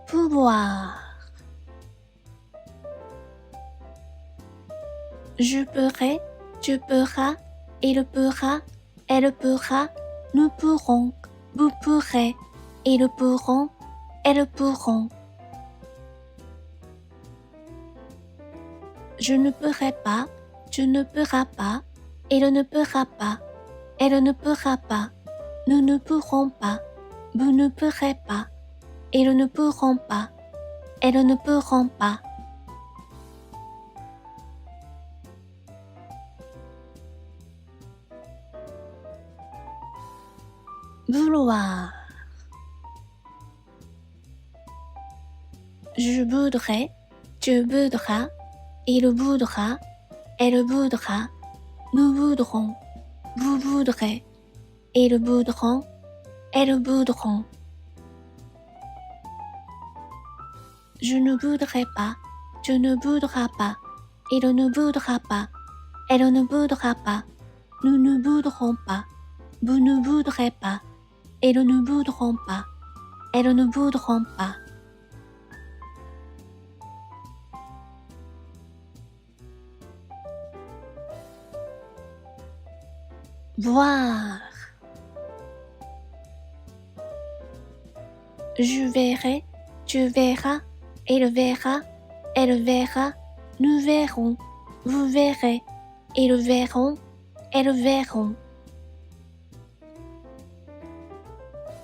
pouvoir. Je pourrai, tu pourras, il pourra, elle pourra, nous pourrons, vous pourrez, ils pourront, elles pourront. Je ne pourrai pas, tu ne pourras pas, il ne pourra pas, elle ne pourra pas, nous ne pourrons pas, vous ne pourrez pas, ils ne pourront pas, elles ne pourront pas. Vouloir. Je voudrais, tu voudras, il voudra, elle voudra, nous voudrons, vous voudrez, ils voudront, elles voudront. Je ne voudrais pas, tu ne voudras pas, il ne voudra pas, elle ne voudra pas, nous ne voudrons pas, vous ne voudrez pas, ils ne voudront pas, elles ne voudront pas. Voir. Je verrai, tu verras, il verra, elle verra, nous verrons, vous verrez, ils verront, elles verront.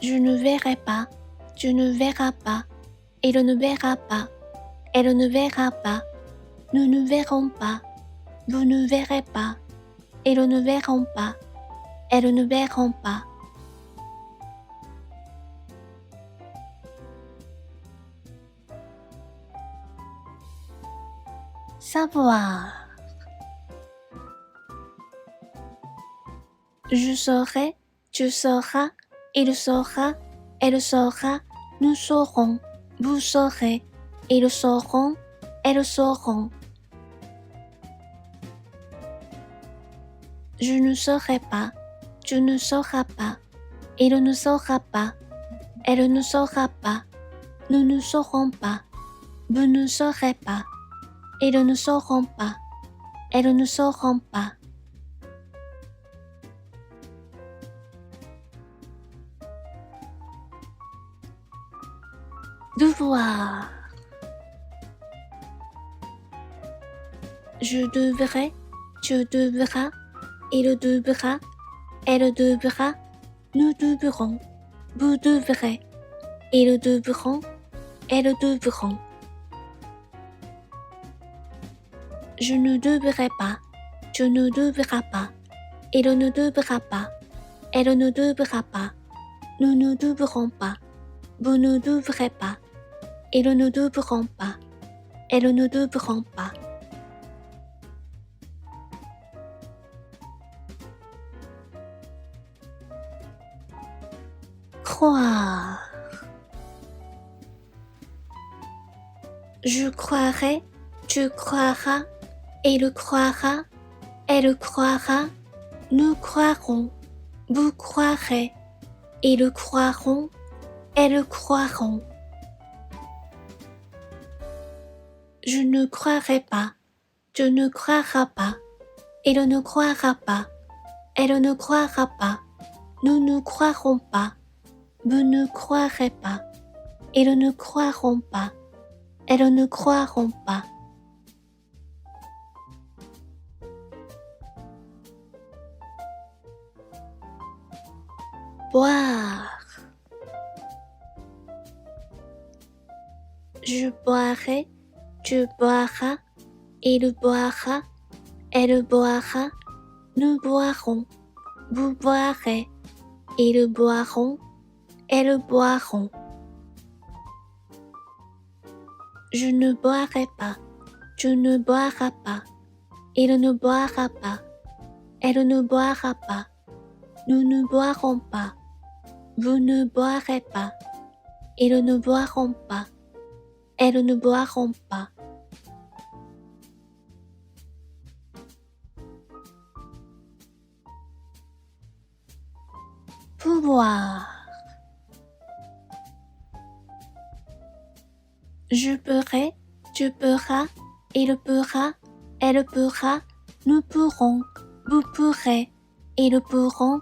Je ne verrai pas, tu ne verras pas, il ne verra pas, elle ne verra pas, nous ne verrons pas, vous ne verrez pas, ils ne verront pas, elles ne verront pas. Savoir. Je saurai, tu sauras, il saura, elle saura, nous saurons, vous saurez, ils sauront, elles sauront. Je ne saurai pas, tu ne sauras pas, il ne saura pas, elle ne saura pas, nous ne saurons pas, vous ne saurez pas, ils ne sauront pas, elles ne sauront pas. Devoir. Je devrais, tu devras, il devra, elle devra, nous devrons, vous devrez, ils devront, elles devront. Je ne devrais pas, tu ne devras pas, il ne devra pas, elle ne devra pas, nous ne devrons pas, vous ne devrez pas, ils ne devront pas, elles ne devront pas. Croire. Je croirai, tu croiras, il croira, elle croira, nous croirons, vous croirez, ils croiront, elles croiront. Je ne croirai pas, tu ne croiras pas, il ne croira pas, elle ne croira pas, nous ne croirons pas, vous ne croirez pas, ils ne croiront pas, elles ne croiront pas. Boire. Je boirai, tu boiras, il boira, elle boira, nous boirons, vous boirez, ils boiront, elles boiront. Je ne boirai pas, tu ne boiras pas, il ne boira pas, elle ne boira pas, nous ne boirons pas, vous ne boirez pas, ils ne boiront pas, elles ne boiront pas. Pouvoir. Je pourrai, tu pourras, il pourra, elle pourra, nous pourrons, vous pourrez, ils pourront,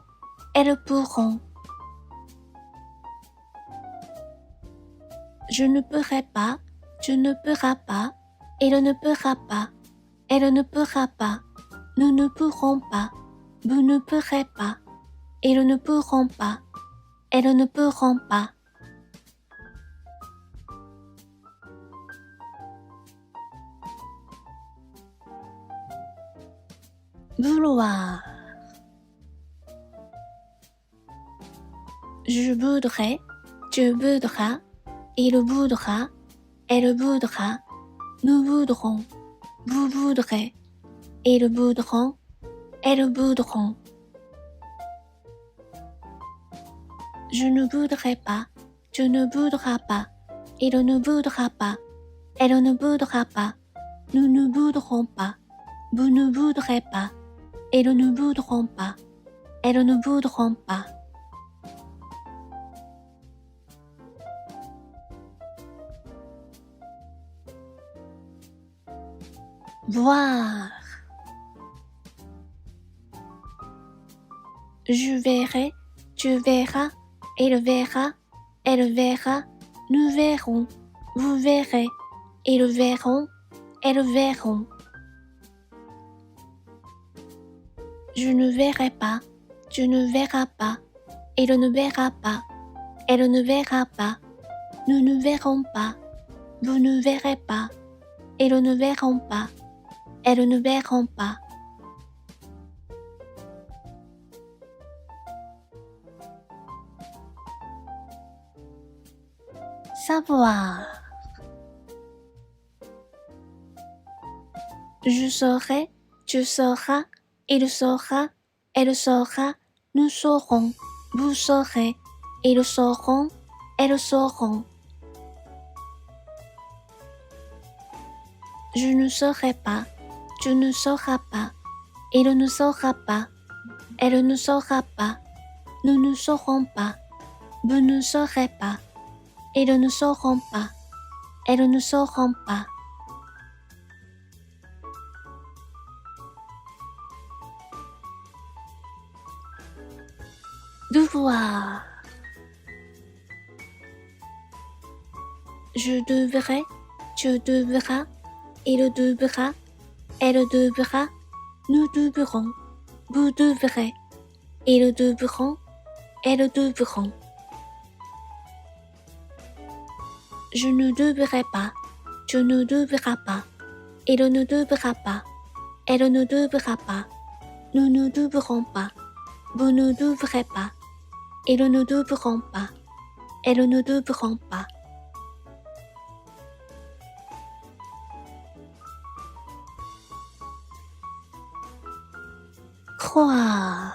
elles pourront. Je ne pourrai pas, tu ne pourras pas, il ne pourra pas, elle ne pourra pas, nous ne pourrons pas, vous ne pourrez pas, ils ne pourront pas, elles ne pourront pas. Vouloir. Je voudrais, tu voudras, il voudra, elle voudra, nous voudrons, vous voudrez, ils voudront, elles voudront. Je ne voudrais pas, tu ne voudras pas, il ne voudra pas, elle ne voudra pas, nous ne voudrons pas, vous ne voudrez pas, ils ne voudront pas, elles ne voudront pas. Voir. Je verrai, tu verras, il verra, elle verra, nous verrons, vous verrez, ils verront, elles verront. Je ne verrai pas, tu ne verras pas, il ne verra pas, elle ne verra pas, nous ne verrons pas, vous ne verrez pas, ils ne verront pas, elles ne verront pas. Savoir. Je saurai, tu sauras, il saura, elle saura, nous saurons, vous saurez, ils sauront, elles sauront. Je ne saurai pas, tu ne sauras pas, il ne saura pas, elle ne saura pas, nous ne saurons pas, vous ne saurez pas, ils ne sauront pas, elles ne sauront pas. Devoir. Je devrais, tu devras, il devra, elle devra, nous devrons, vous devrez, ils devront, elles devront. Je ne devrais pas, tu ne devras pas, il ne devra pas, elle ne devra pas, nous ne devrons pas, vous ne devrez pas, ils ne devront pas, elles ne devront pas. Croire.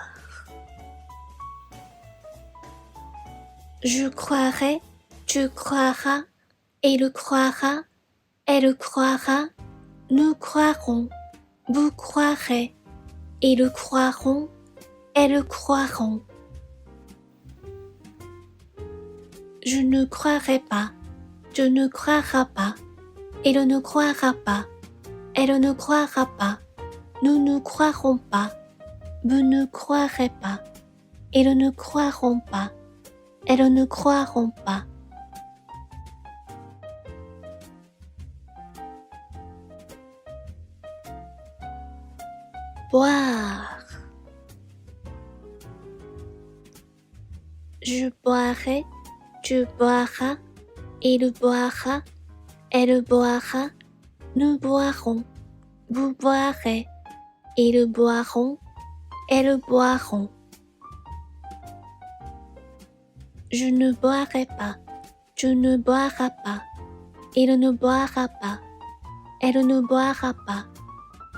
Je croirai, tu croiras, il croira, elle croira, nous croirons, vous croirez, ils croiront, elles croiront. Je ne croirai pas, tu ne croiras pas, il ne croira pas, elle ne croira pas, nous ne croirons pas, vous ne croirez pas, ils ne croiront pas, elles ne croiront pas. Boire. Je boirai, tu boiras, il boira, elle boira, nous boirons, vous boirez, ils boiront, elles boiront. Je ne boirai pas, tu ne boiras pas, il ne boira pas, elle ne boira pas,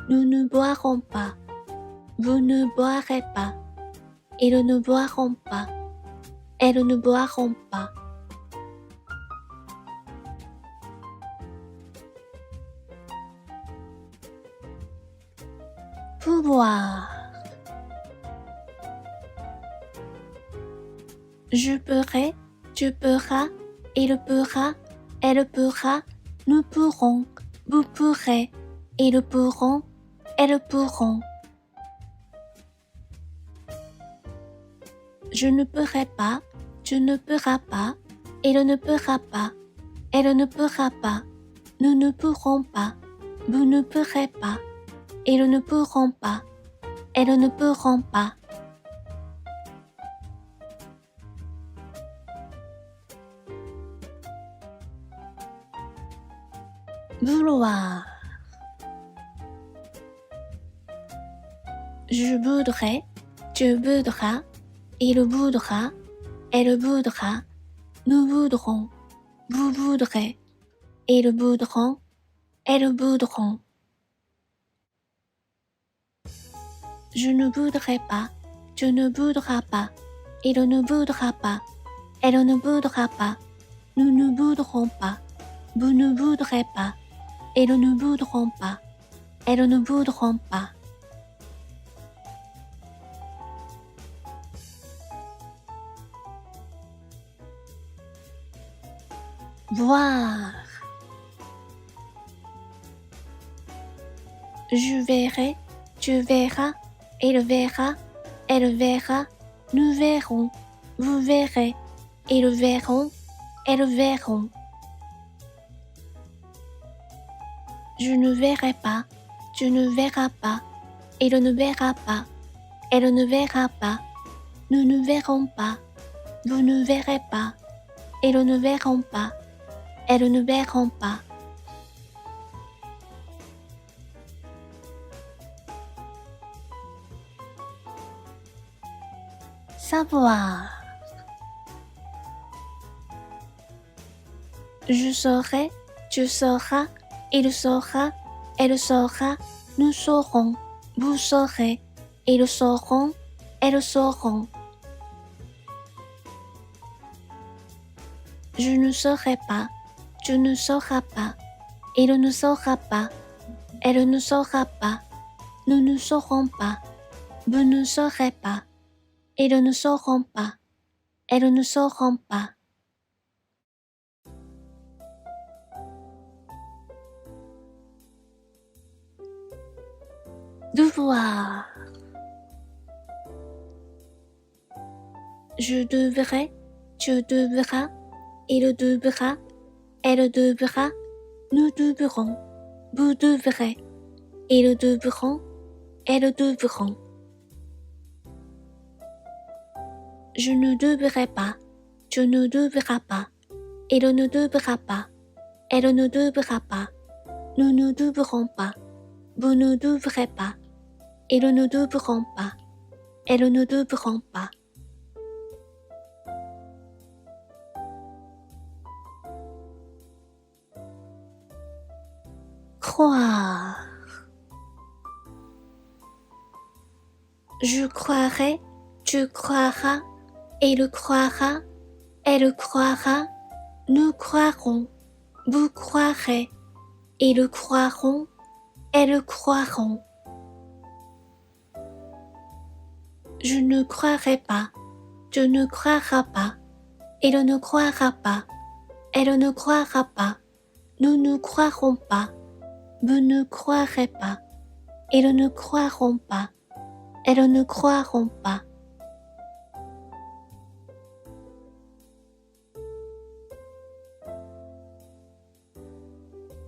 nous ne boirons pas, vous ne boirez pas, ils ne boiront pas, elles ne boiront pas. Pouvoir. Je pourrai, tu pourras, il pourra, elle pourra, nous pourrons, vous pourrez, ils pourront, elles pourront. Je ne pourrai pas, tu ne pourras pas, il ne pourra pas, elle ne pourra pas, nous ne pourrons pas, vous ne pourrez pas, ils ne pourront pas, elles ne pourront pas. Vouloir. Je voudrais, tu voudras, il voudra, elle voudra, nous voudrons, vous voudrez, ils voudront, elles voudront. Je ne voudrais pas, tu ne voudras pas, il ne voudra pas, elle ne voudra pas, nous ne voudrons pas, vous ne voudrez pas, ils ne voudront pas, elles ne voudront pas. Voir. Je verrai, tu verras, il verra, elle verra, nous verrons, vous verrez, ils verront, elles verront. Je ne verrai pas, tu ne verras pas, il ne verra pas, elle ne verra pas, nous ne verrons pas, vous ne verrez pas, ils ne verront pas, elles ne verront pas. Savoir. Je saurai, tu sauras, il saura, elle saura, nous saurons, vous saurez, ils sauront, elles sauront. Je ne saurai pas, tu ne sauras pas, il ne saura pas, elle ne saura pas, nous ne saurons pas, vous ne saurez pas, ils ne sauront pas, elles ne sauront pas. Devoir. Je devrais, tu devras, il devra, elle devra, nous devrons, vous devrez, ils devront, elles devront. Je ne devrais pas, tu ne devras pas, il ne devra pas, elle ne devra pas, nous ne devrons pas, vous ne devrez pas, ils ne devront pas, elles ne devront pas. Croire. Je croirai, tu croiras, il croira, elle croira, nous croirons, vous croirez, ils croiront, elles croiront. Je ne croirai pas, tu ne croiras pas, il ne croira pas, elle ne croira pas, nous ne croirons pas, vous ne croirez pas, ils ne croiront pas, elles ne croiront pas.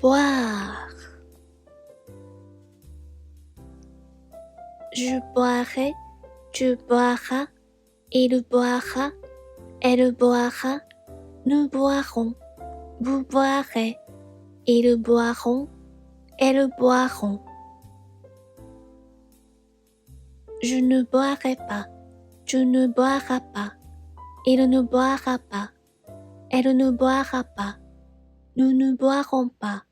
Boire. Je boirai, tu boiras, il boira, elle boira, nous boirons, vous boirez, ils boiront, elles boiront. Je ne boirai pas, tu ne boiras pas, il ne boira pas, elle ne boira pas, nous ne boirons pas,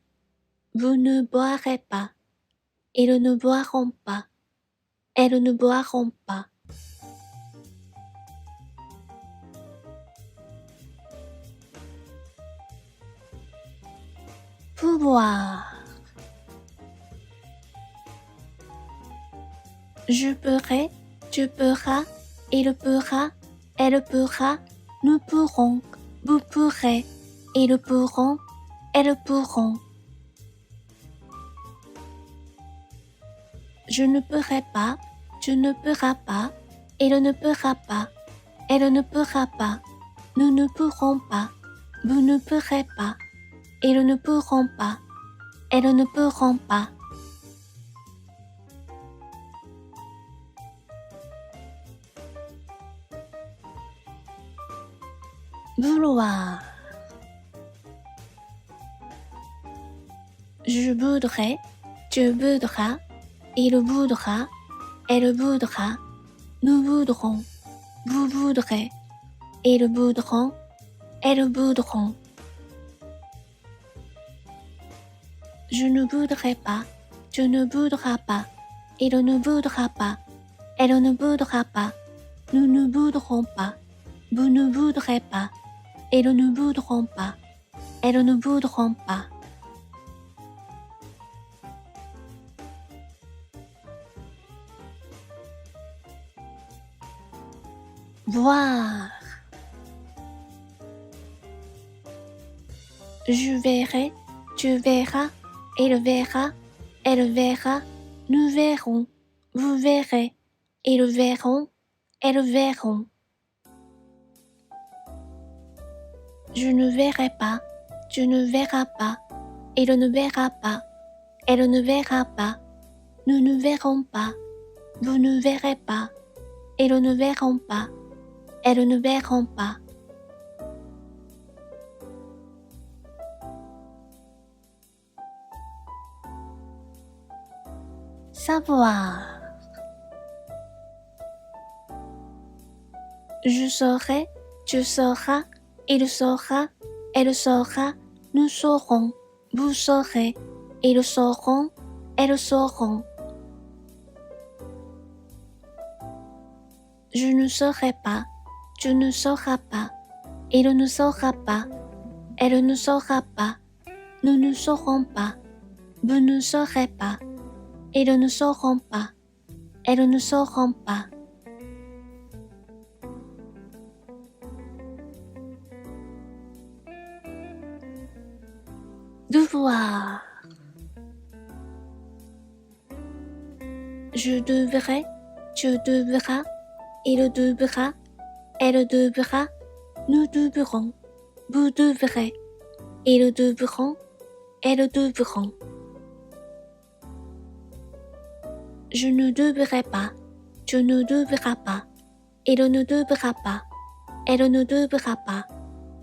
vous ne boirez pas, ils ne boiront pas, elles ne boiront pas. Pouvoir. Je pourrai, tu pourras, il pourra, elle pourra, nous pourrons, vous pourrez, ils pourront, elles pourront. Je ne pourrai pas, tu ne pourras pas, il ne pourra pas, elle ne pourra pas, nous ne pourrons pas, vous ne pourrez pas, ils ne pourront pas, elles ne pourront pas. Vouloir. Je voudrais, tu voudras, il voudra, elle voudra, nous voudrons, vous voudrez, ils voudront, elles voudront. Je ne voudrais pas, tu ne voudras pas, il ne voudra pas, elle ne voudra pas, nous ne voudrons pas, vous ne voudrez pas, ils ne voudront pas, elles ne voudront pas. Voir. Je verrai, tu verras, il verra, elle verra, nous verrons, vous verrez, ils verront, elles verront. Je ne verrai pas, tu ne verras pas, il ne verra pas, elle ne verra pas, nous ne verrons pas, vous ne verrez pas, ils ne verront pas, elles ne verront pas. Savoir. Je saurai, tu sauras, il saura, elle saura, nous saurons, vous saurez, ils sauront, elles sauront. Je ne saurai pas, tu ne sauras pas, il ne saura pas, elle ne saura pas, nous ne saurons pas, vous ne saurez pas, ils ne sauront pas, elles ne sauront pas. Devoir. Je devrais, tu devras, il devra, elle devra, nous devrons, vous devrez, ils devront, elles devront. Je ne devrais pas, tu ne devras pas, il ne devra pas, elle ne devra pas,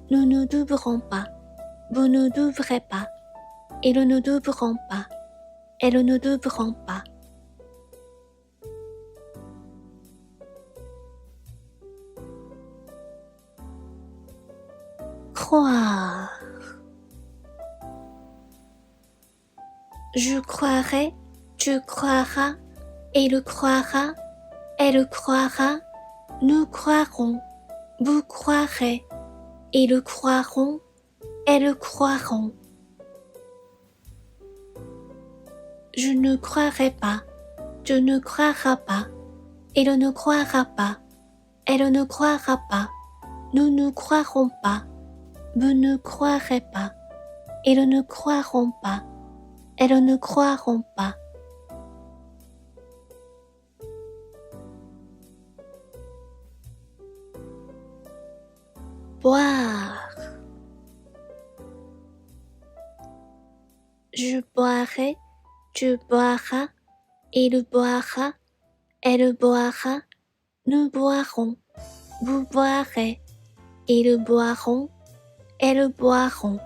nous ne devrons pas, vous ne devrez pas, ils ne devront pas, elles ne devront pas. Croire. Je croirai, tu croiras, il croira, elle croira, nous croirons, vous croirez, ils croiront, elles croiront. Je ne croirai pas, tu ne croiras pas, il ne croira pas, elle ne croira pas, nous ne croirons pas, vous ne croirez pas, ils ne croiront pas, elles ne croiront pas. Boire. Je boirai, tu boiras, il boira, elle boira, nous boirons, vous boirez, ils boiront, elles boiront.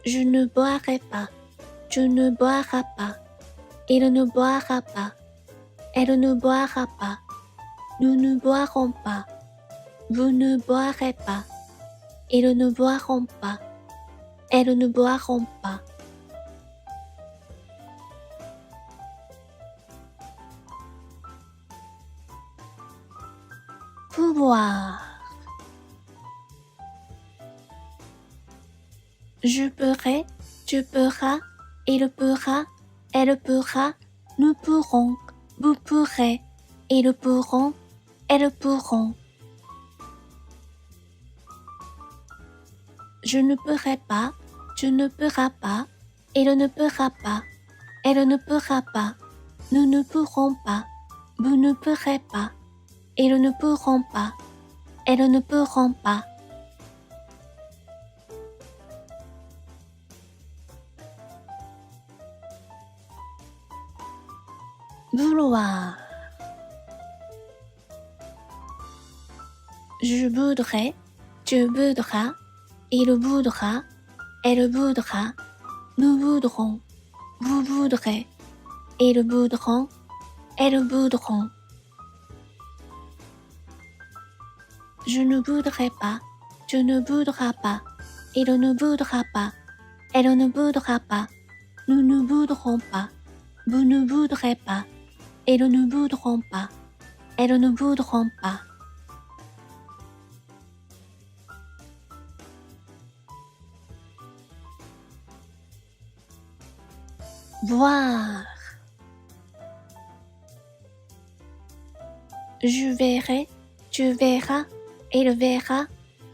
Je ne boirai pas, tu ne boiras pas, il ne boira pas, elle ne boira pas, nous ne boirons pas, vous ne boirez pas, ils ne boiront pas, elles ne boiront pas. Pouvoir. Je pourrai, tu pourras, il pourra, elle pourra, nous pourrons, vous pourrez, ils pourront, elles pourront. Je ne pourrai pas, tu ne pourras pas, il ne pourra pas, elle ne pourra pas, nous ne pourrons pas, vous ne pourrez pas, ils ne pourront pas, elles ne pourront pas. Vouloir. Je voudrais, tu voudras, il voudra, elle voudra, nous voudrons, vous voudrez, ils voudront, elles voudront. Je ne voudrais pas, tu ne voudras pas, il ne voudra pas, elle ne voudra pas, nous ne voudrons pas, vous ne voudrez pas, ils ne voudront pas, elles ne voudront pas. Voir. Je verrai, tu verras, il verra,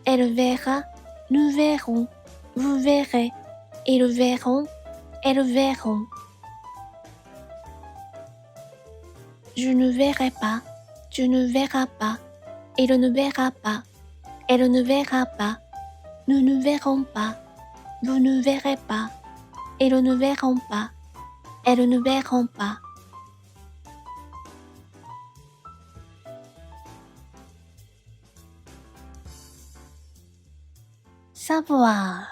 elle verra, nous verrons, vous verrez, ils verront, elles verront. Je ne verrai pas, tu ne verras pas, il ne verra pas, elle ne verra pas, nous ne verrons pas, vous ne verrez pas, ils ne verront pas, elles ne verront pas. Savoir.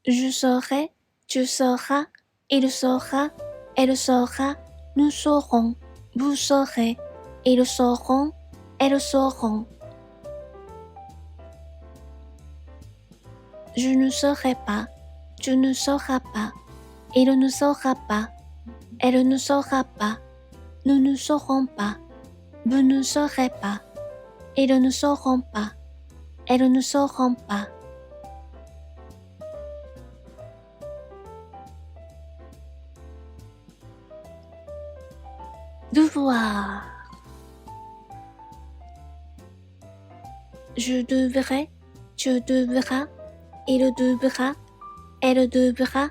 Je saurai, tu sauras, il saura, elle saura, nous saurons, vous saurez, ils sauront, elles sauront. Je ne saurai pas, tu ne sauras pas, il ne saura pas, elle ne saura pas, nous ne saurons pas, vous ne saurez pas, ils ne sauront pas, elles ne sauront pas. Devoir. Je devrais, tu devras, il devra, elle devra,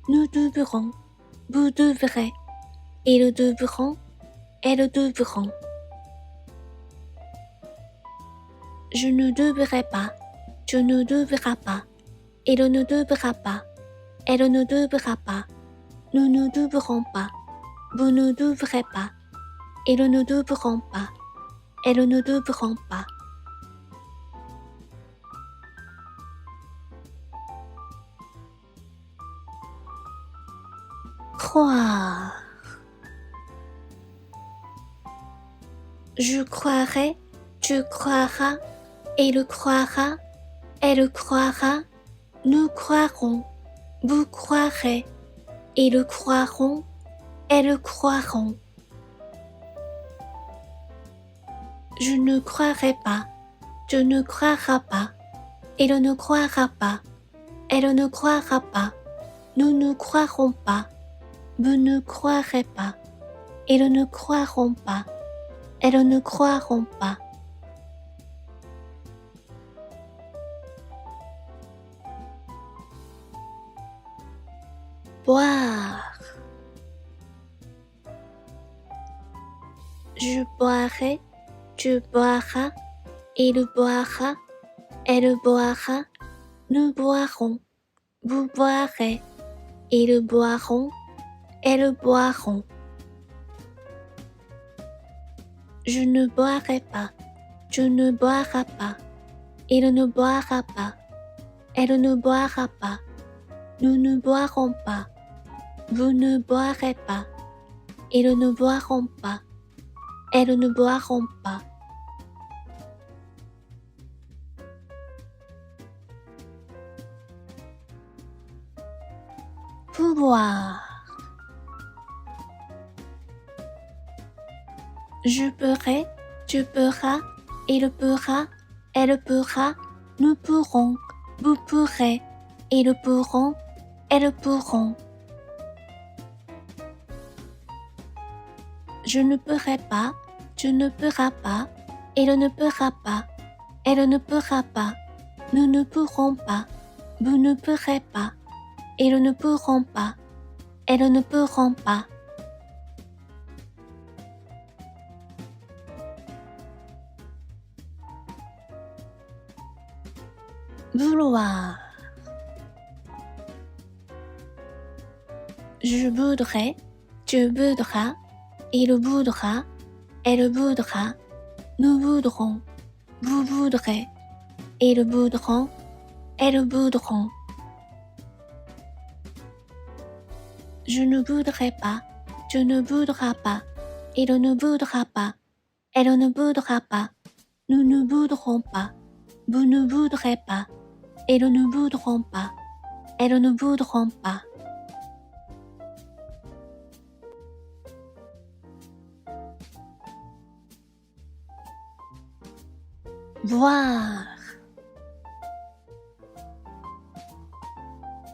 nous devrons, vous devrez, ils devront, elles devront. Je ne devrais pas, tu ne devras pas, il ne devra pas, elle ne devra pas, nous ne devrons pas, vous ne devrez pas, ils ne devront pas, elles ne devront pas. Croire. Je croirai, tu croiras, il croira, elle croira, nous croirons, vous croirez, ils croiront, elles croiront. Je ne croirai pas, tu ne croiras pas, il ne croira pas, elle ne croira pas, nous ne croirons pas, vous ne croirez pas, ils ne croiront pas, elles ne croiront pas. Boire. Je boirai, tu boiras, il boira, elle boira, nous boirons, vous boirez, ils boiront, elles boiront. Je ne boirai pas, tu ne boiras pas, il ne boira pas, elle ne boira pas, nous ne boirons pas, vous ne boirez pas, ils ne boiront pas, elles ne boiront pas. Pouvoir. Je pourrai, tu pourras, il pourra, elle pourra, nous pourrons, vous pourrez, ils pourront, elles pourront. Je ne pourrai pas, tu ne pourras pas, il ne pourra pas, Elle ne pourra pas. Nous ne pourrons pas. Vous ne pourrez pas. Ils ne pourront pas. Elles ne pourront pas. Vouloir. Je voudrais, tu voudras, il voudra, elle voudra, nous voudrons, vous voudrez, ils voudront, elles voudront. Je ne voudrais pas, tu ne voudras pas, il ne voudra pas, elle ne voudra pas, nous ne voudrons pas, vous ne voudrez pas, ils ne voudront pas, elles ne voudront pas. Voir.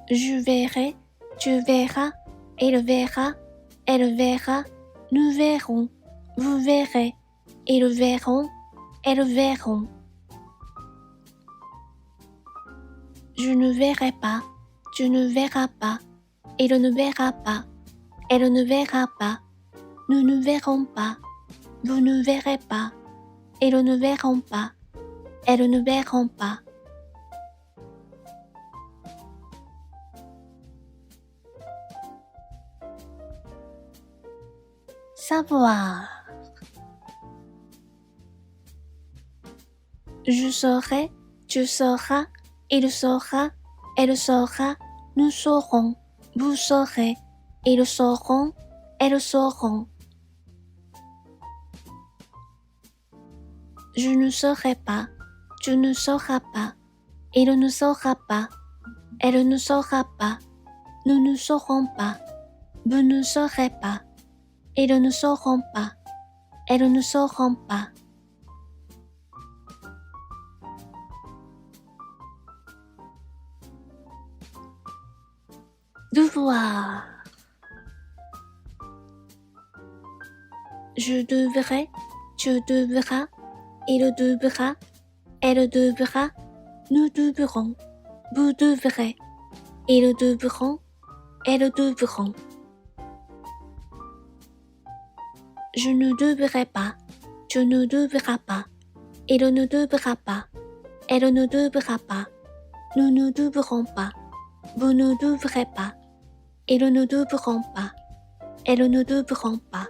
Je verrai, tu verras, il verra, elle verra, nous verrons, vous verrez, ils verront, elles verront. Je ne verrai pas, tu ne verras pas, il ne verra pas, elle ne verra pas, nous ne verrons pas, vous ne verrez pas, ils ne verront pas, elles ne verront pas. Savoir. Je saurai, tu sauras, il saura, elle saura, nous saurons, vous saurez, ils sauront, elles sauront. Je ne saurai pas, tu ne sauras pas, il ne saura pas, elle ne saura pas, nous ne saurons pas, vous ne saurez pas, ils ne sauront pas, elles ne sauront pas. Devoir. Je devrais, tu devras, il devra, elle devra, nous devrons, vous devrez, ils devront, elles devront. Je ne devrais pas, tu ne devras pas, il ne devra pas, elle ne devra pas, nous ne devrons pas, vous ne devrez pas, ils ne devront pas, elles ne devront pas.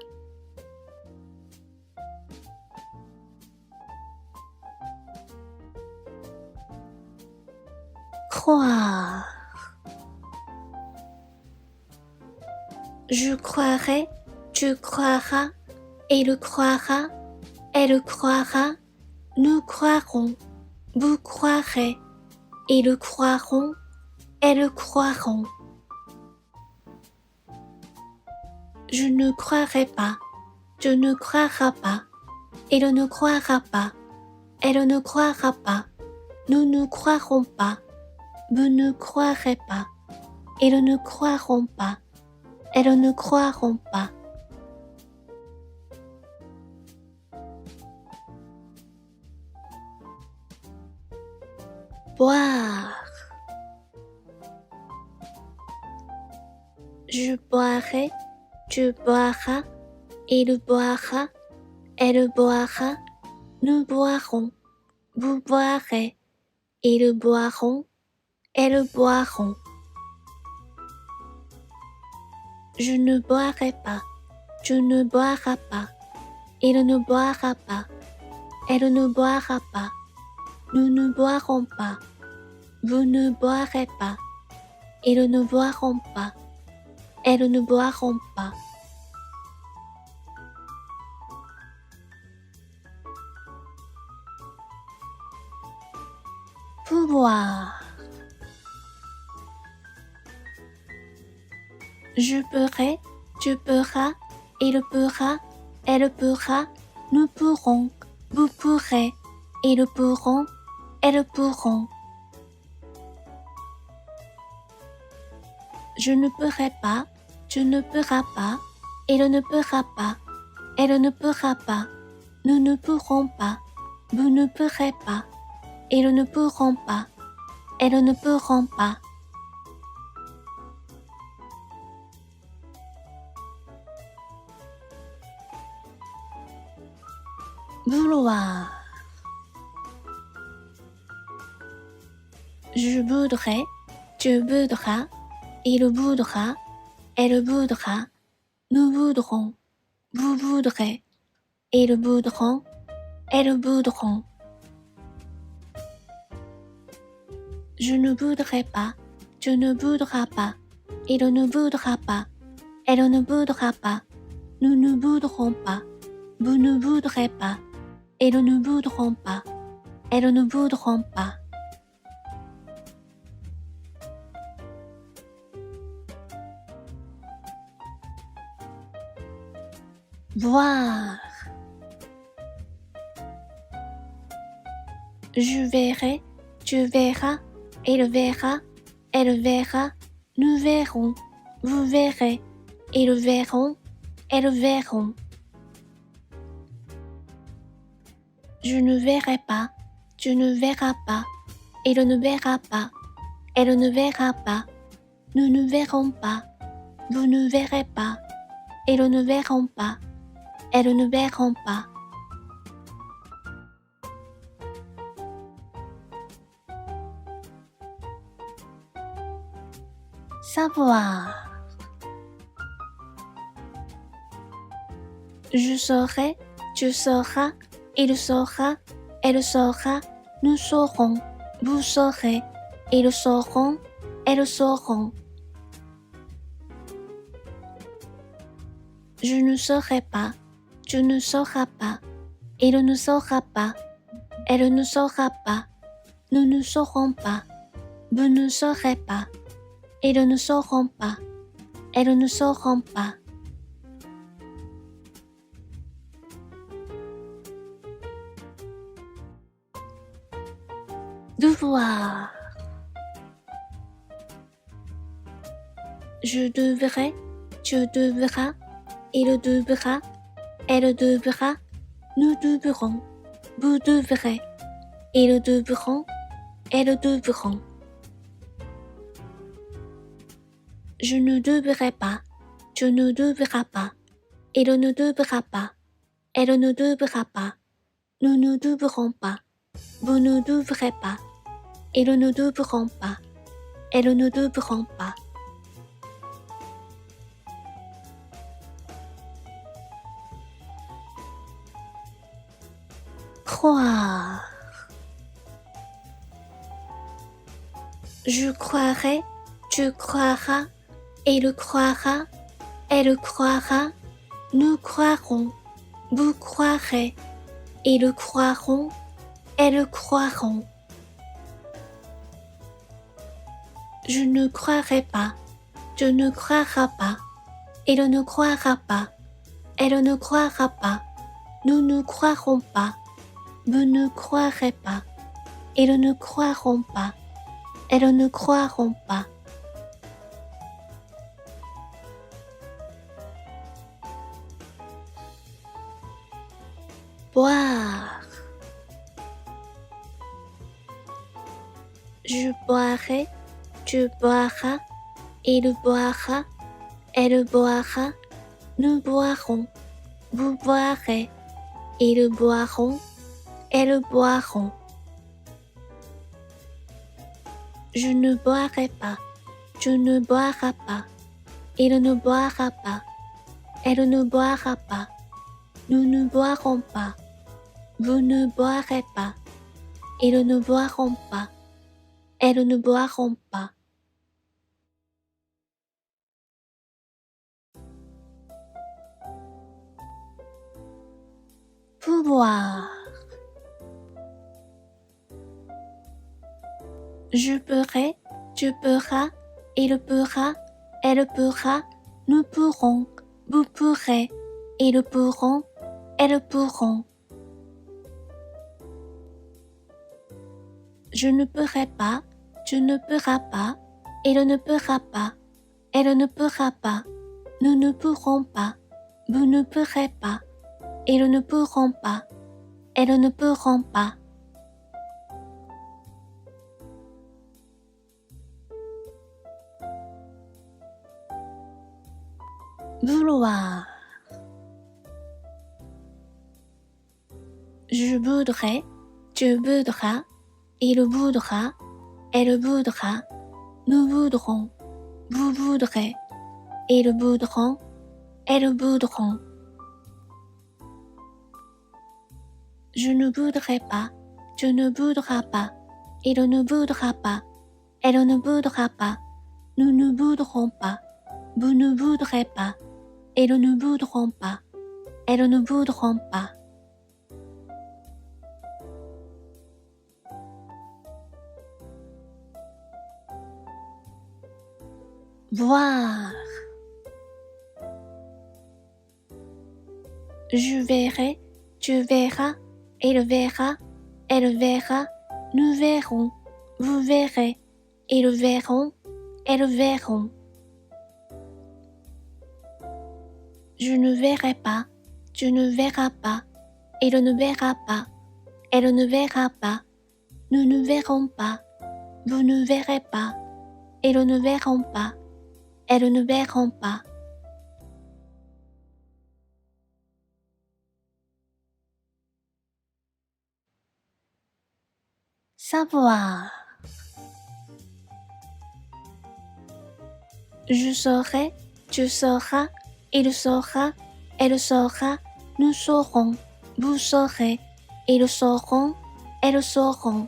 Croire. Je croirai, tu croiras, il croira, elle croira, nous croirons, vous croirez, ils croiront, elles croiront. Je ne croirai pas, tu ne croiras pas, il ne croira pas, elle ne croira pas, nous ne croirons pas, vous ne croirez pas, ils ne croiront pas, elles ne croiront pas. Boire. Je boirai, tu boiras, il boira, elle boira, nous boirons, vous boirez, ils boiront, elles boiront. Je ne boirai pas, tu ne boiras pas, il ne boira pas, elle ne boira pas, nous ne boirons pas, vous ne boirez pas, ils ne boiront pas, elles ne boiront pas. Pouvoir. Je pourrai, tu pourras, il pourra, elle pourra, nous pourrons, vous pourrez, ils pourront, elles pourront. Je ne pourrai pas, tu ne pourras pas, il ne pourra pas, elle ne pourra pas, nous ne pourrons pas, vous ne pourrez pas, ils ne pourront pas, elles ne pourront pas. Vouloir. Je voudrais, tu voudras, il voudra, elle voudra, nous voudrons, vous voudrez, ils voudront, elles voudront. Je ne voudrais pas, tu ne voudras pas, il ne voudra pas, elle ne voudra pas, nous ne voudrons pas, vous ne voudrez pas, ils ne voudront pas, elles ne voudront pas. Voir. Je verrai, tu verras, il verra, elle verra, nous verrons, vous verrez, ils verront, elles verront. Je ne verrai pas, tu ne verras pas, il ne verra pas, elle ne verra pas, nous ne verrons pas, vous ne verrez pas, ils ne verront pas, elles ne verront pas. Savoir. Je saurai, tu sauras, il saura, elle saura, nous saurons, vous saurez, ils sauront, elles sauront. Je ne saurai pas, tu ne sauras pas, il ne saura pas, elle ne saura pas, nous ne saurons pas, vous ne saurez pas, ils ne sauront pas, elles ne sauront pas. Devoir. Je devrais, tu devras, il devra, elle devra, nous devrons, vous devrez, ils devront, elles devront. Je ne devrais pas, tu ne devras pas, il ne devra pas, elle ne devra pas, nous ne devrons pas, vous ne devrez pas, ils ne devront pas, elles ne devront pas. Croire. Je croirai, tu croiras, il croira, elle croira, nous croirons, vous croirez, ils croiront, elles croiront. Je ne croirai pas, tu ne croiras pas, il ne croira pas, elle ne croira pas, nous ne croirons pas, vous ne croirez pas, ils ne croiront pas, elles ne croiront pas. Boire. Je boirai, tu boiras, il boira, elle boira, nous boirons, vous boirez, ils boiront, elles boiront. Je ne boirai pas, tu ne boiras pas, il ne boira pas, elle ne boira pas, nous ne boirons pas, vous ne boirez pas, ils ne boiront pas, elles ne boiront pas. Pouvoir. Je pourrai, tu pourras, il pourra, elle pourra, nous pourrons, vous pourrez, ils pourront, elles pourront. Je ne pourrai pas, tu ne pourras pas, il ne pourra pas, elle ne pourra pas, nous ne pourrons pas, vous ne pourrez pas, ils ne pourront pas, elles ne pourront pas. vouloir. Je voudrais, tu voudras, il voudra, elle voudra, nous voudrons, vous voudrez, ils voudront, elles voudront. Je ne voudrais pas, tu ne voudras pas, il ne voudra pas, elle ne voudra pas, nous ne voudrons pas, vous ne voudrez pas, ils ne voudront pas, elles ne voudront pas. Voir. Je verrai, tu verras, il verra, elle verra, nous verrons, vous verrez, ils verront, elles verront. Je ne verrai pas, tu ne verras pas, il ne verra pas, elle ne verra pas, nous ne verrons pas, vous ne verrez pas, ils ne verront pas, elles ne verront pas. Savoir. Je saurai, tu sauras, il saura, elle saura, nous saurons, vous saurez, ils sauront, elles sauront.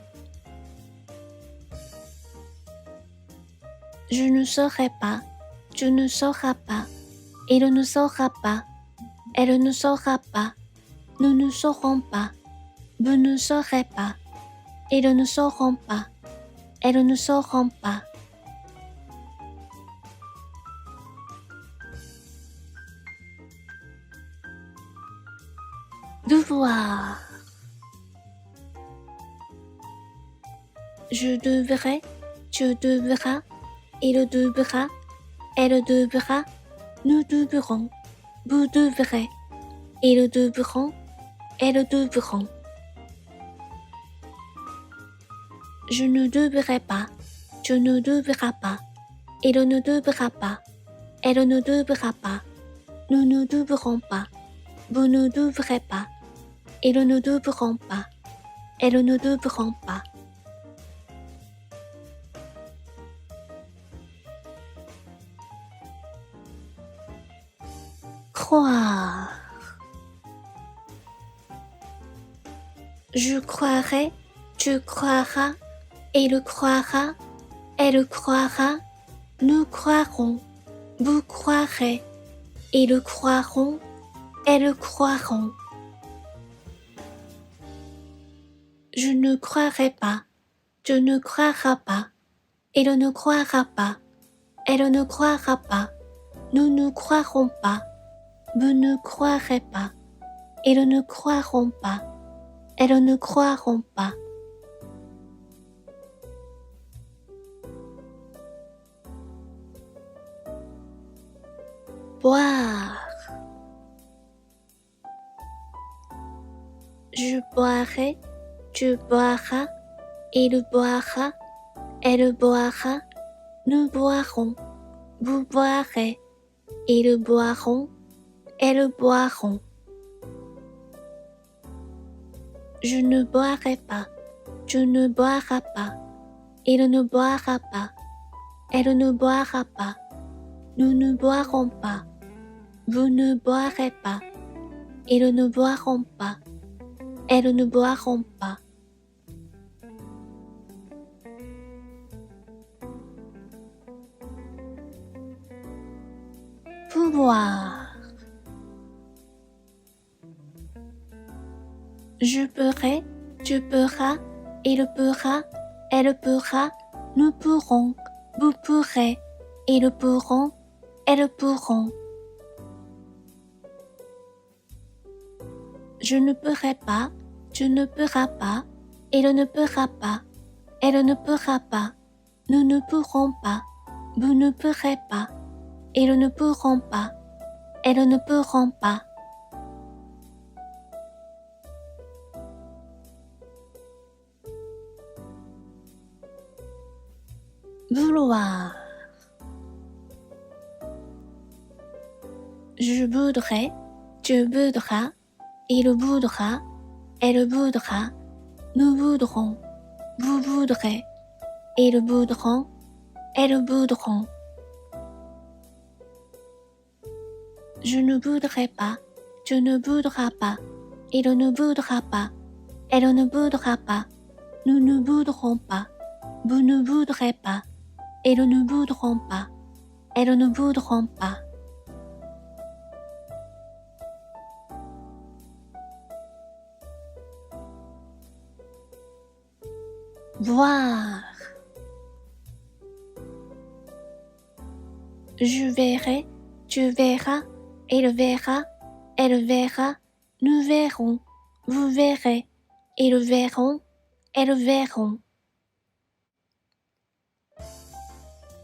Je ne saurai pas, tu ne sauras pas, il ne saura pas, elle ne saura pas, nous ne saurons pas, vous ne saurez pas, ils ne sauront pas, elles ne sauront pas. Devoir. Je devrais, tu devras, il devra, elle devra, nous devrons, vous devrez, ils devront, elles devront. Je ne devrais pas, tu ne devras pas, il ne devra pas, elle ne devra pas, nous ne devrons pas, vous ne devrez pas, ils ne devront pas, elles ne devront pas. Croire. Je croirai, tu croiras, il croira, elle croira, nous croirons, vous croirez, ils croiront, elles croiront. Je ne croirai pas, tu ne croiras pas, il ne croira pas, elle ne croira pas, nous ne croirons pas, vous ne croirez pas, ils ne croiront pas, elles ne croiront pas. Boire. Je boirai, tu boiras, il boira, elle boira, nous boirons, vous boirez, ils boiront, elles boiront. Je ne boirai pas, tu ne boiras pas, il ne boira pas, elle ne boira pas, nous ne boirons pas, vous ne boirez pas, ils ne boiront pas, elles ne boiront pas. Pouvoir. Je pourrai, tu pourras, il pourra, elle pourra, nous pourrons, vous pourrez, ils pourront, elles pourront. Je ne pourrai pas, tu ne pourras pas, il ne pourra pas, elle ne pourra pas, nous ne pourrons pas, vous ne pourrez pas, ils ne pourront pas, elles ne pourront pas. Vouloir. Je voudrais, tu voudras, il voudra, elle voudra, nous voudrons, vous voudrez, ils voudront, elles voudront. Je ne voudrais pas, tu ne voudras pas, il ne voudra pas, elle ne voudra pas, nous ne voudrons pas, vous ne voudrez pas, ils ne voudront pas, elles ne voudront pas. Voir. Je verrai, tu verras, il verra, elle verra, nous verrons, vous verrez, ils verront, elles verront.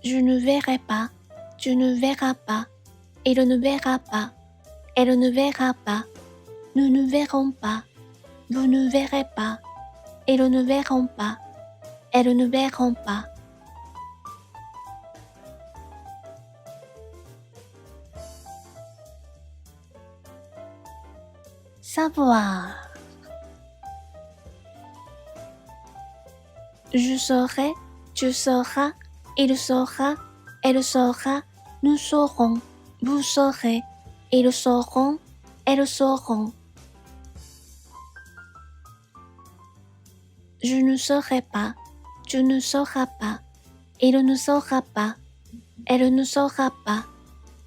Je ne verrai pas, tu ne verras pas, il ne verra pas, elle ne verra pas, nous ne verrons pas, vous ne verrez pas, ils ne verront pas, elles ne verront pas. Savoir. Je saurai, tu sauras, il saura, elle saura, nous saurons, vous saurez, ils sauront, elles sauront. Je ne saurai pas, tu ne sauras pas, il ne saura pas, elle ne saura pas,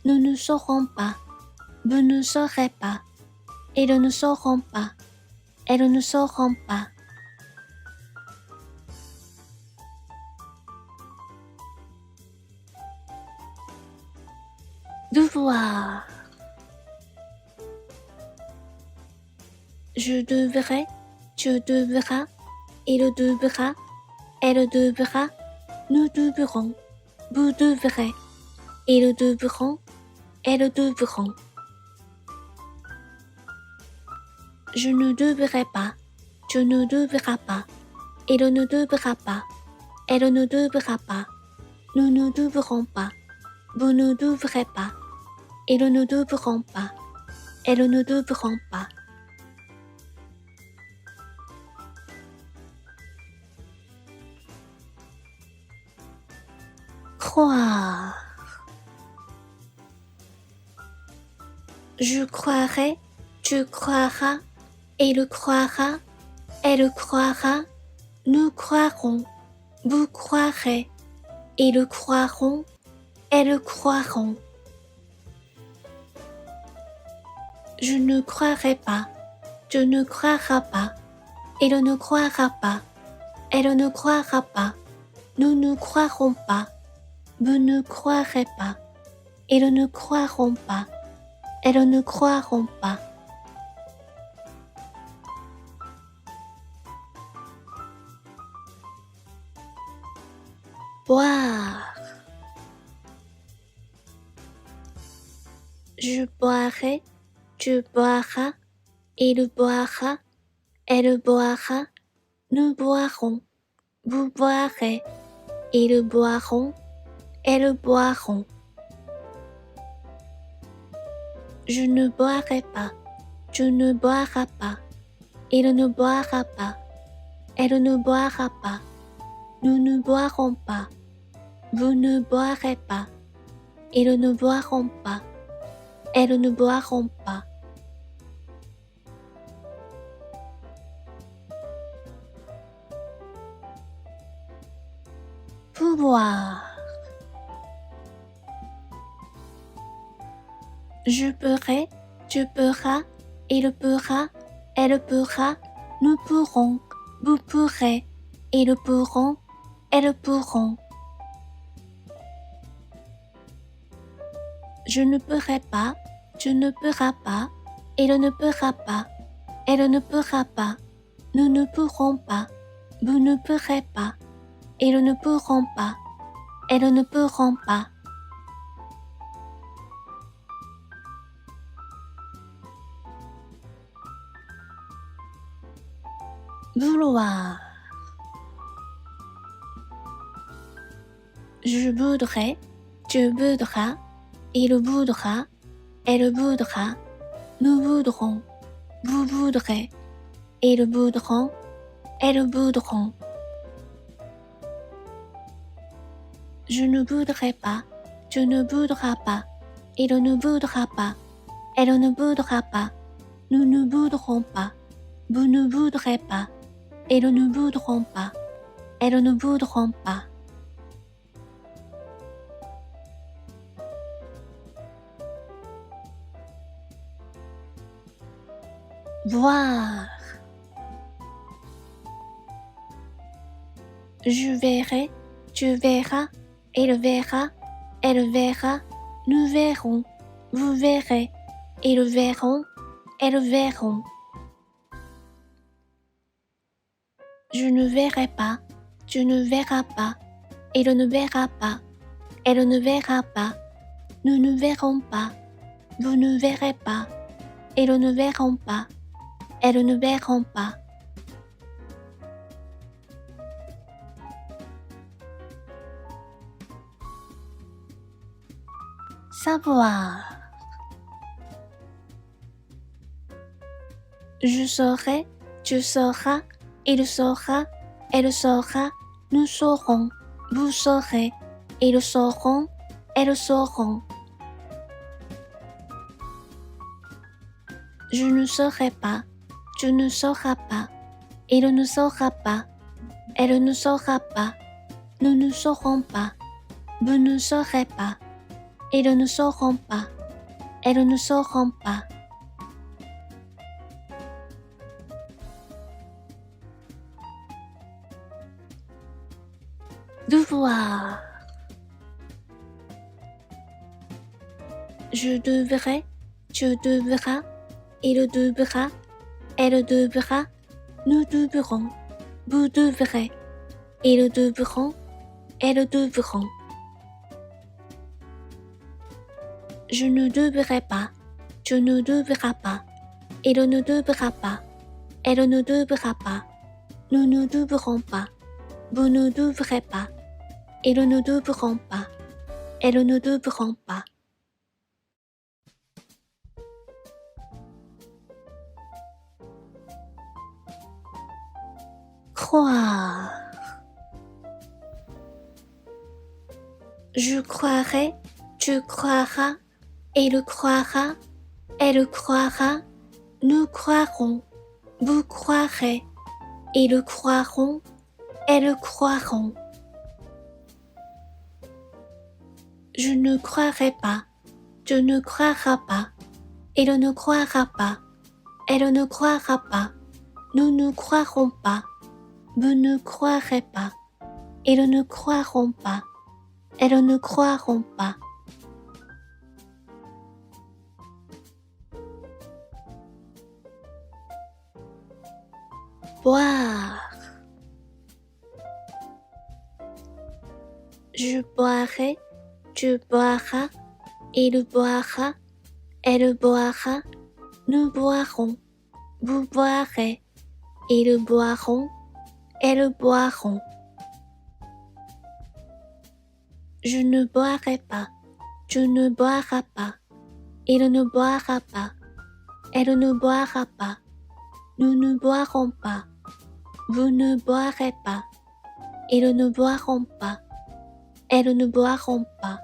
nous ne saurons pas, vous ne saurez pas, ils ne sauront pas, elles ne sauront pas. Devoir. Je devrais, tu devras, il devra, elle devra, nous devrons, vous devrez, ils devront, elles devront. Je ne devrais pas, tu ne devras pas, il ne devra pas, elle ne devra pas, nous ne devrons pas, vous ne devrez pas, ils ne devront pas, elles ne devront pas. Croire. Je croirai, tu croiras, il croira, elle croira, nous croirons, vous croirez, ils croiront, elles croiront. Je ne croirai pas, tu ne croiras pas, il ne croira pas, elle ne croira pas, nous ne croirons pas, vous ne croirez pas, ils ne croiront pas, elles ne croiront pas. Boire. Je boirai, tu boiras, il boira, elle boira, nous boirons, vous boirez, ils boiront, elles boiront. Je ne boirai pas, tu ne boiras pas, il ne boira pas, elle ne boira pas, nous ne boirons pas, vous ne boirez pas, ils ne boiront pas, elles ne boiront pas. Pouvoir. Je pourrai, tu pourras, il pourra, elle pourra, nous pourrons, vous pourrez, ils pourront, elles pourront. Je ne pourrai pas, tu ne pourras pas, il ne pourra pas, elle ne pourra pas, nous ne pourrons pas, vous ne pourrez pas, ils ne pourront pas, elles ne pourront pas. Vouloir. Je voudrais, tu voudras, il voudra, elle voudra, nous voudrons, vous voudrez, ils voudront, elles voudront. Je ne voudrais pas, tu ne voudras pas, il ne voudra pas, elle ne voudra pas, nous ne voudrons pas, vous ne voudrez pas, ils ne voudront pas, elles ne voudront pas. Voir. Je verrai, tu verras, il verra, elle verra, nous verrons, vous verrez, ils verront, elles verront. Je ne verrai pas, tu ne verras pas, il ne verra pas, elle ne verra pas, nous ne verrons pas, vous ne verrez pas, ils ne verront pas, elles ne verront pas. Savoir. Je saurai, tu sauras, il saura, elle saura, nous saurons, vous saurez, ils sauront, elles sauront. Je ne saurai pas, tu ne sauras pas, il ne saura pas, elle ne saura pas, nous ne saurons pas, vous ne saurez pas, ils ne sauront pas, elles ne sauront pas. Devoir. Je devrais, tu devras, il devra, elle devra, nous devrons, vous devrez, ils devront, elles devront. Je ne devrais pas, tu ne devras pas, il ne devra pas, elle ne devra pas, nous ne devrons pas, vous ne devrez pas, ils ne devront pas, elles ne devront pas. Croire. Je croirai, tu croiras, il croira, elle croira, nous croirons, vous croirez, ils croiront, elles croiront. Je ne croirai pas, tu ne croiras pas, il ne croira pas, elle ne croira pas, nous ne croirons pas, vous ne croirez pas, ils ne croiront pas, elles ne croiront pas. Boire. Je boirai, tu boiras, il boira, elle boira, nous boirons, vous boirez, ils boiront, elles boiront. Je ne boirai pas, tu ne boiras pas, il ne boira pas, elle ne boira pas, nous ne boirons pas, vous ne boirez pas, ils ne boiront pas, elles ne boiront pas.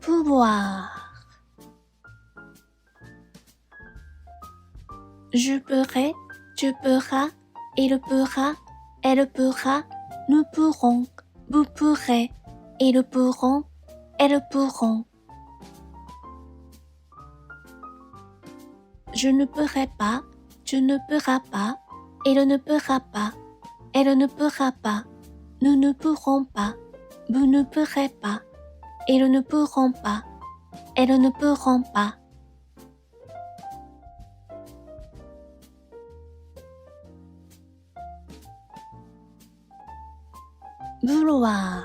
Pouvoir. Je pourrai, tu pourras, il pourra, elle pourra, nous pourrons, vous pourrez, ils pourront, elles pourront. Je ne pourrai pas, tu ne pourras pas, il ne pourra pas, elle ne pourra pas, nous ne pourrons pas, vous ne pourrez pas, ils ne pourront pas, elles ne pourront pas. Vouloir.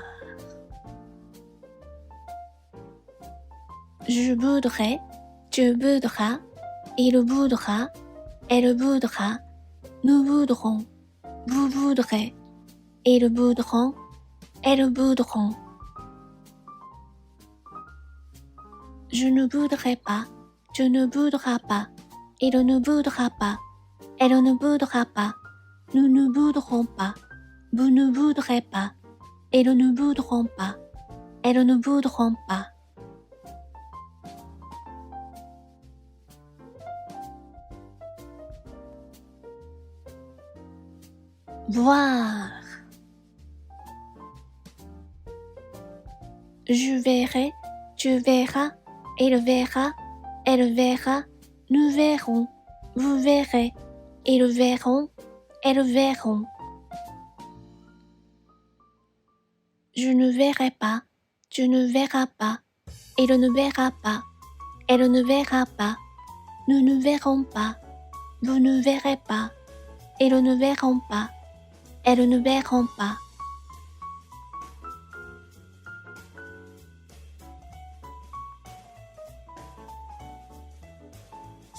Je voudrais, tu voudras, il voudra, elle voudra, nous voudrons, vous voudrez, ils voudront, elles voudront. Je ne voudrais pas, tu ne voudras pas, il ne voudra pas, elle ne voudra pas, nous ne voudrons pas, vous ne voudrez pas, ils ne voudront pas, elles ne voudront pas. Voir. Je verrai, tu verras, il verra, elle verra, nous verrons, vous verrez, ils verront, elles verront. Je ne verrai pas, tu ne verras pas, il ne verra pas, elle ne verra pas, nous ne verrons pas, vous ne verrez pas, ils ne verront pas, elles ne verront pas.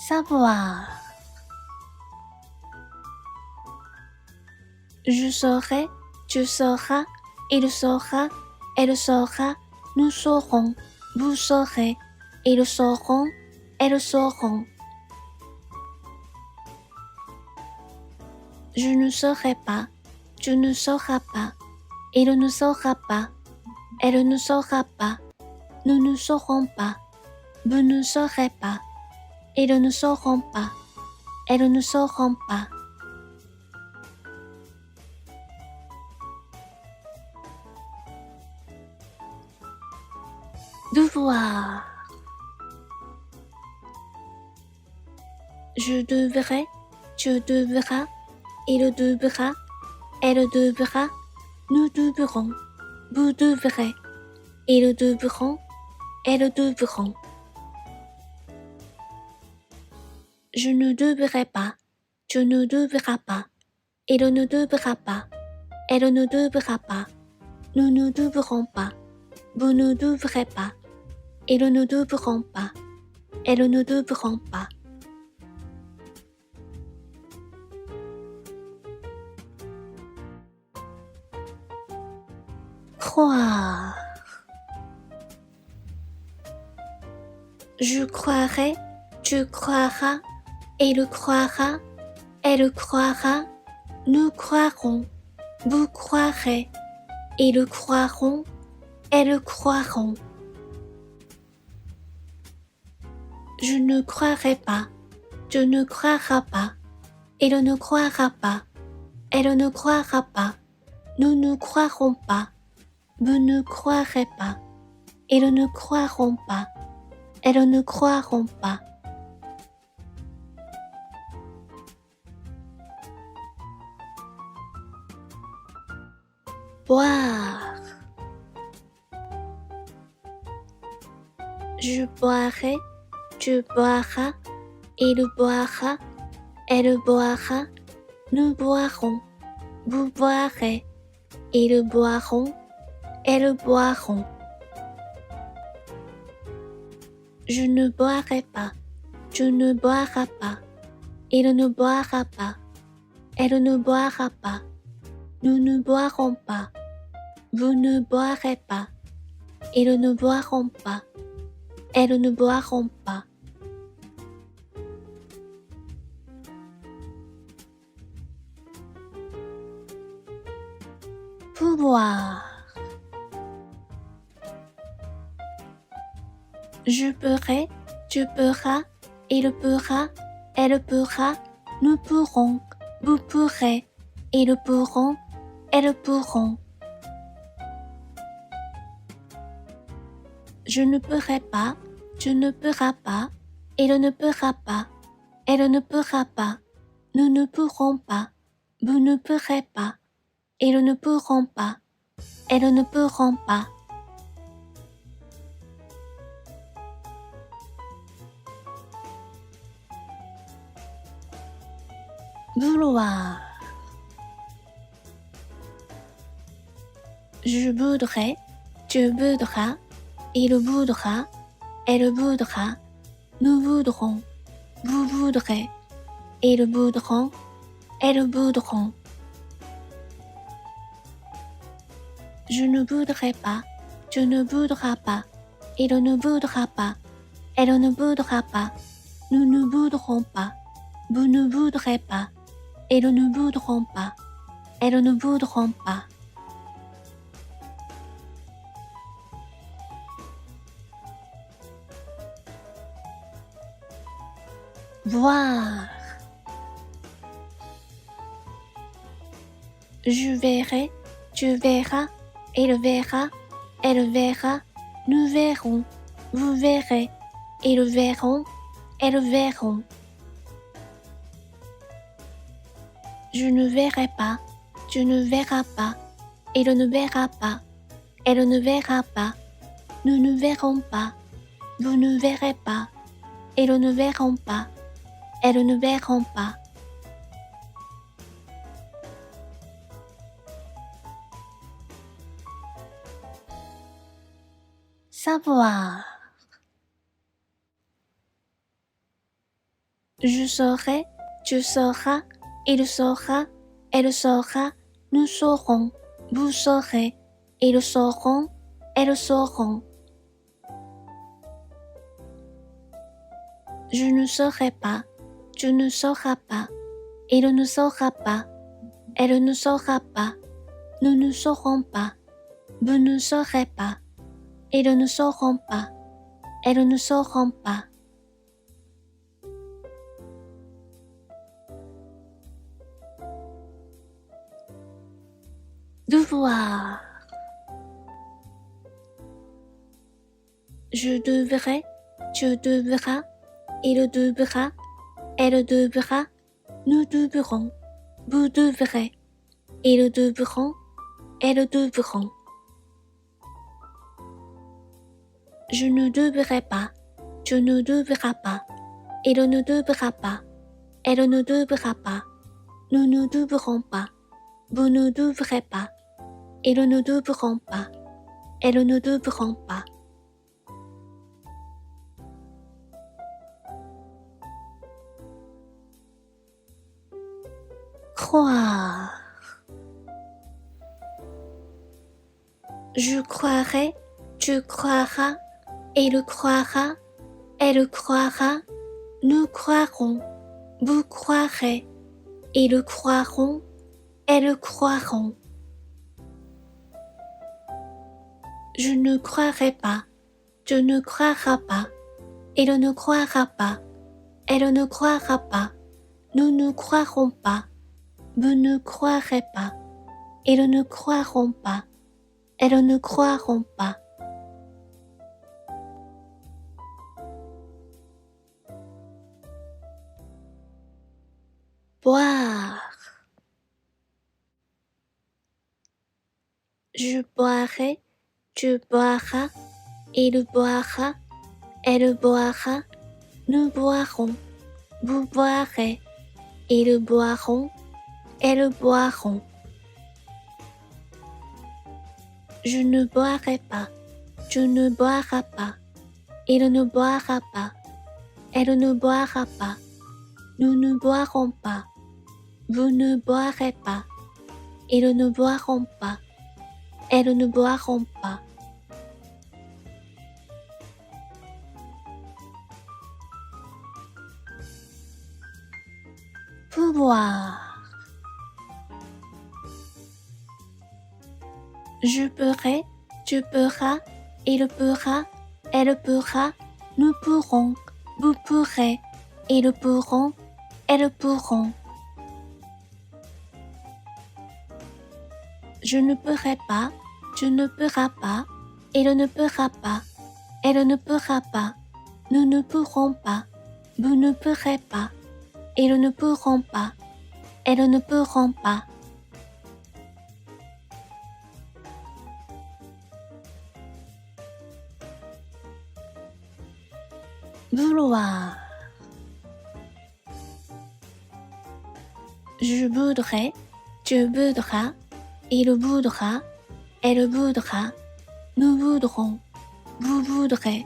Savoir. Je saurai, tu sauras, il saura, elle saura, nous saurons, vous saurez, ils sauront, elles sauront. Je ne saurai pas, tu ne sauras pas, il ne saura pas, elle ne saura pas, nous ne saurons pas, vous ne saurez pas, ils ne sauront pas, elles ne sauront pas. Devoir. Je devrais, tu devras, il devra, elle devra, nous devrons, vous devrez, ils devront, elles devront. Je ne devrais pas, tu ne devras pas, il ne devra pas, elle ne devra pas, nous ne devrons pas, vous ne devrez pas, ils ne devront pas, elles ne devront pas. Croire. Je croirai, tu croiras, il croira, elle croira, nous croirons, vous croirez, ils croiront, elles croiront. Je ne croirai pas, tu ne croiras pas, il ne croira pas, elle ne croira pas, nous ne croirons pas, vous ne croirez pas, ils ne croiront pas, elles ne croiront pas. Boire. Je boirai, tu boiras, il boira, elle boira, nous boirons, vous boirez, ils boiront, elles boiront. Je ne boirai pas, tu ne boiras pas, il ne boira pas, elle ne boira pas, nous ne boirons pas, vous ne boirez pas, ils ne boiront pas, elles ne boiront pas. Pouvoir. Je pourrai, tu pourras, il pourra, elle pourra, nous pourrons, vous pourrez, ils pourront, elles pourront. Je ne pourrai pas, tu ne pourras pas, il ne pourra pas, elle ne pourra pas, nous ne pourrons pas, vous ne pourrez pas, ils ne pourront pas, elles ne pourront pas. Vouloir. Je voudrais, tu voudras, il voudra, elle voudra, nous voudrons, vous voudrez, ils voudront, elles voudront. Je ne voudrais pas, tu ne voudras pas, il ne voudra pas, elle ne voudra pas, nous ne voudrons pas, vous ne voudrez pas, ils ne voudront pas, elles ne voudront pas. Voir. Je verrai, tu verras, il verra, elle verra, nous verrons, vous verrez, ils verront, elles verront. Je ne verrai pas, tu ne verras pas, il ne verra pas, elle ne verra pas, nous ne verrons pas, vous ne verrez pas, ils ne verront pas, elles ne verront pas. Savoir. Je saurai, tu sauras, il saura, elle saura, nous saurons, vous saurez, ils sauront, elles sauront. Je ne saurai pas, tu ne sauras pas, il ne saura pas, elle ne saura pas, nous ne saurons pas, vous ne saurez pas, ils ne sauront pas, elles ne sauront pas. Devoir. Je devrais, tu devras, il devra, elle devra, nous devrons, vous devrez, ils devront, elles devront. Je ne devrais pas, tu ne devras pas, il ne devra pas, elle ne devra pas, nous ne devrons pas, vous ne devrez pas, ils ne devront pas, elles ne devront pas. Croire. Je croirai, tu croiras, il croira, elle croira, nous croirons, vous croirez, ils croiront, elles croiront. Je ne croirai pas, tu ne croiras pas, il ne croira pas, elle ne croira pas, nous ne croirons pas, vous ne croirez pas, ils ne croiront pas, elles ne croiront pas. Boire. Je boirai, tu boiras, il boira, elle boira, nous boirons, vous boirez, ils boiront, elles boiront. Je ne boirai pas, tu ne boiras pas, il ne boira pas, elle ne boira pas, nous ne boirons pas, vous ne boirez pas, ils ne boiront pas, elles ne boiront pas. Pouvoir. Je pourrai, tu pourras, il pourra, elle pourra, nous pourrons, vous pourrez, ils pourront, elles pourront. Je ne pourrai pas, tu ne pourras pas, il ne pourra pas, elle ne pourra pas, nous ne pourrons pas, vous ne pourrez pas, ils ne pourront pas, elles ne pourront pas. Vouloir. Je voudrais, tu voudras, il voudra, elle voudra, nous voudrons, vous voudrez,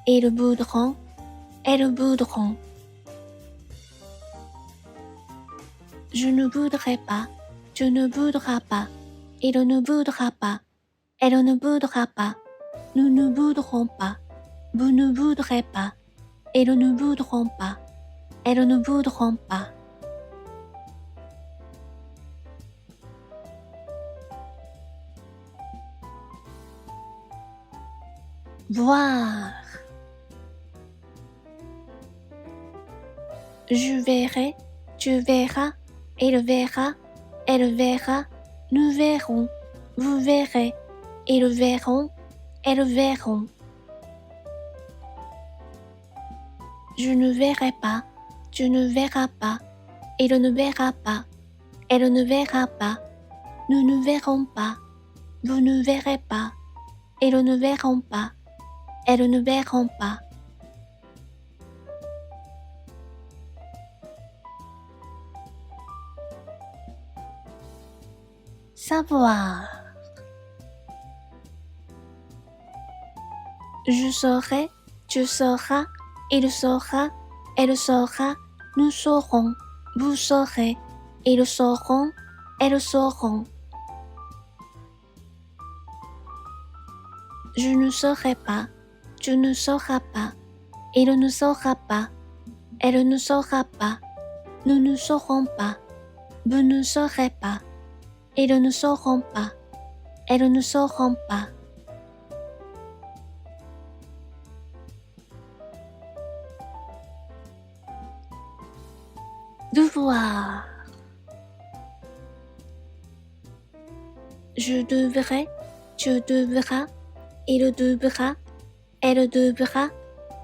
ils voudront, elles voudront. Je ne voudrais pas, tu ne voudras pas, il ne voudra pas, Elle ne voudra pas. Nous ne voudrons pas. Vous ne voudrez pas. Ils ne voudront pas. Elles ne voudront pas. Voir. Je verrai, tu verras, il verra, elle verra, nous verrons, vous verrez, ils verront, elles verront. Je ne verrai pas, tu ne verras pas, il ne verra pas, elle ne verra pas, nous ne verrons pas, vous ne verrez pas, ils ne verront pas, elles ne verront pas. Savoir. Je saurai, tu sauras, il saura, elle saura, nous saurons, vous saurez, ils sauront, elles sauront. Je ne saurai pas, tu ne sauras pas, il ne saura pas, elle ne saura pas, nous ne saurons pas, vous ne saurez pas, ils ne sauront pas, elles ne sauront pas. Devoir. Je devrais, tu devras, il devra, elle devra,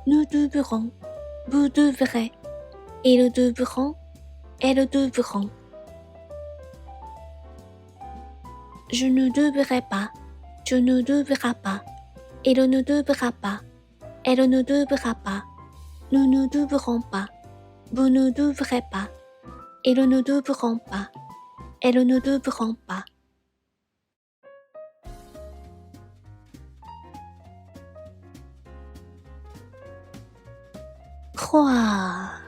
nous devrons, vous devrez, ils devront, elles devront. Je ne devrais pas, tu ne devras pas, il ne devra pas, elle ne devra pas, nous ne devrons pas, vous ne devrez pas, ils ne devront pas, elles ne devront pas. Croire.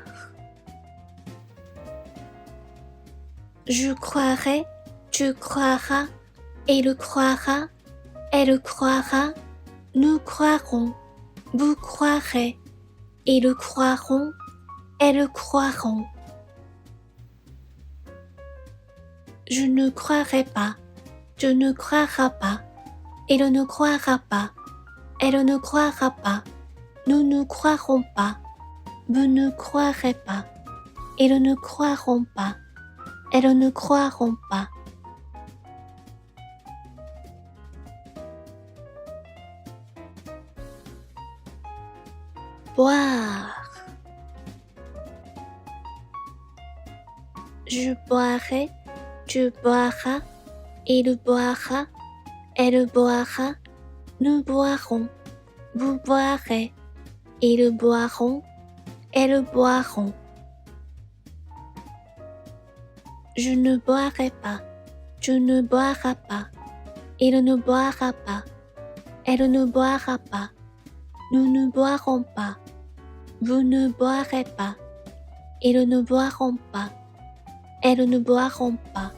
Je croirai, tu croiras, il croira, elle croira, nous croirons, vous croirez, ils croiront, elles croiront. Je ne croirai pas, tu ne croiras pas, il ne croira pas, elle ne croira pas, nous ne croirons pas, vous ne croirez pas, ils ne croiront pas, elles ne croiront pas. Boire. Je boirai, tu boiras, il boira, elle boira, nous boirons, vous boirez, ils boiront, elles boiront. Je ne boirai pas, tu ne boiras pas, il ne boira pas, elle ne boira pas, nous ne boirons pas, vous ne boirez pas, ils ne boiront pas, elles ne boiront pas.